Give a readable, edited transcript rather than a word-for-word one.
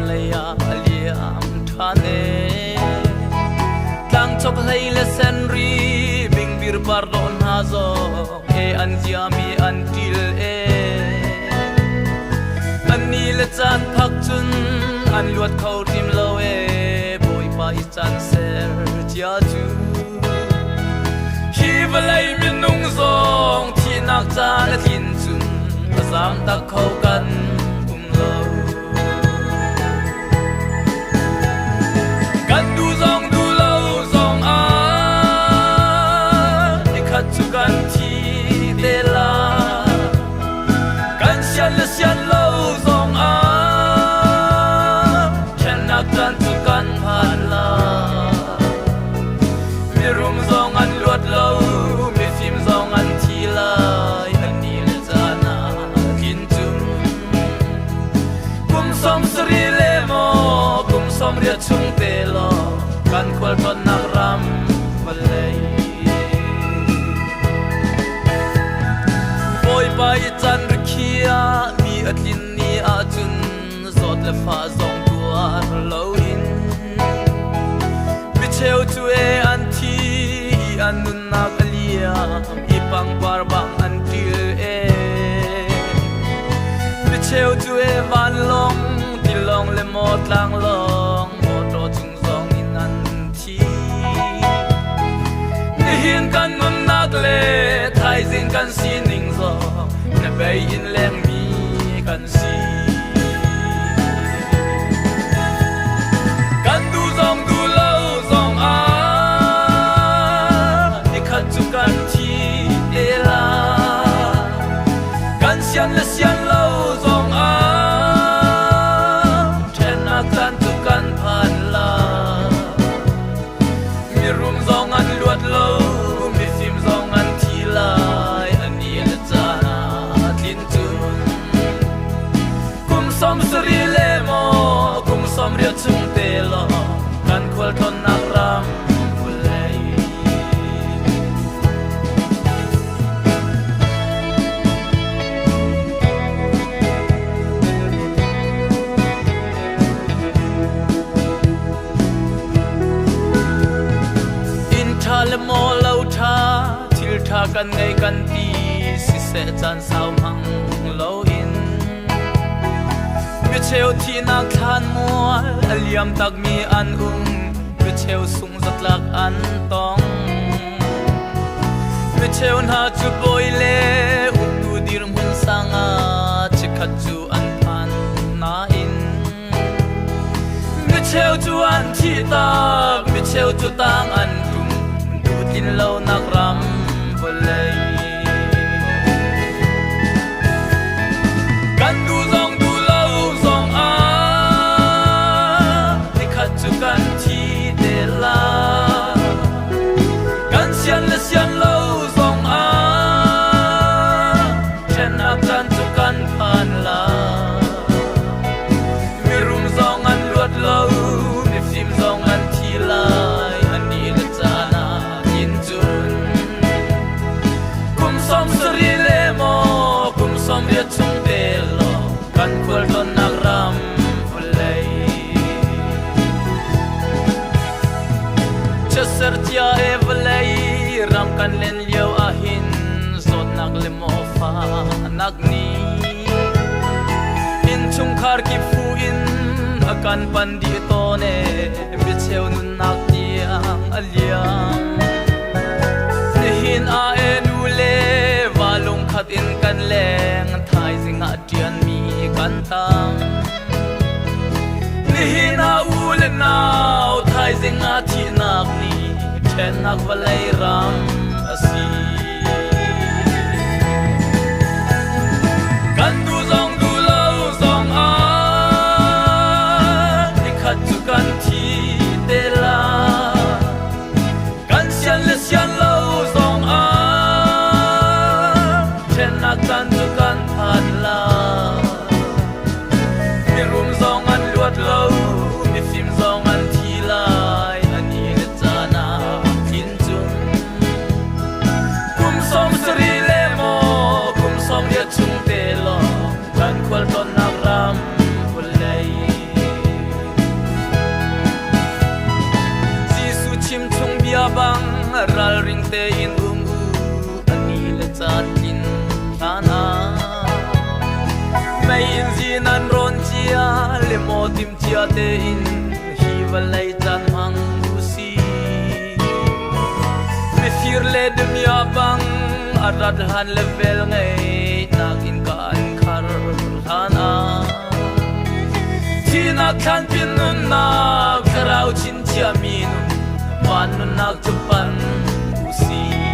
leya aliam thane tang chok lei le senri bing bir pardon hazo e anjiami antil e ani le chan phak chun an luat khau tim lo e boy pa I chan ser chia chu hi valai min nung zong thi nak cha le thin chun azam tak khau kan um lo kan du zong du lo zong a ni khat chu kan thi de la kan sian le sian lo zong a chen nak kan chu kan phan la mi rum zong an luat lo mi phim zong an thi la ani le zana kin chu kum som sri le mo kum som ria chung te lo kan khwal ton nak ram valei boy pai chan rikhia mi atlin ni a chun zot le fa zong tuar lo in mi cheu chu e an thi an nun nak alia I pang par bang an til e mi cheu chu e van long ti long le mo tlang long mo to chung zong in an thi ni hin kan mun nak le thai zin kan si ning zo na bay in leng mi kan si kan du zong du lo zong a ni khat chu kan thi de la kan sian le sian lo zong a then na kan chu kan phan la mi rum zong an luat lo mi sim zong an thi lai ani le cha tlin chun kum som sri le mo kum som ria chung te lo kan khwal ton nak ram vulei in tha le mo lo tha thil tha kan ngai kan ti si se chan sao mang lo in mi cheu thi nak than mual aliam tak mi an mi cheu sung zat lak an tong mi cheu na chu boy le tu dir mun sanga chikhat chu an phan na in mi cheu chu an thi tak mi cheu chu tang an tum du tin lo nak ram volei kan du zong du lo zong a ni khat chu kan thi de la kan sian le sian lo zong a chen na kan chu kan phan la mi rum zong an luat lo mi phim zong an thi lai ani le chana kin chun kum som sri le mo kum som ria chung te lo kan khwal ton nak ram vulei chaser tia e vulei ram kan len liao a hin zot nak le mo fa nak ni in chung khar ki fu in akan pan di to ne mi cheu nun nak tiang aliam ni hin a e nu le walung khat in kan leng thai zinga tian mi kan tang ni hin a u le nau thai zinga thi nak ni then nak valai ram asi kan du zong du lo zong a ni khat chu kan thi de la kan sian le sian lo zong a then nak kan chu kan phan la mi rum zong an luat lo mi phim zong an thi lai ani le chana kin chun ring te in ani le chat kin thana mai in zin an ron chia le mo tim chia te in hi valai chan hang si me fir le dem ya bang arat han le vel ngai nakin ka an khar thana Tina kan pinun na karau chin chia min wan nak chupan usi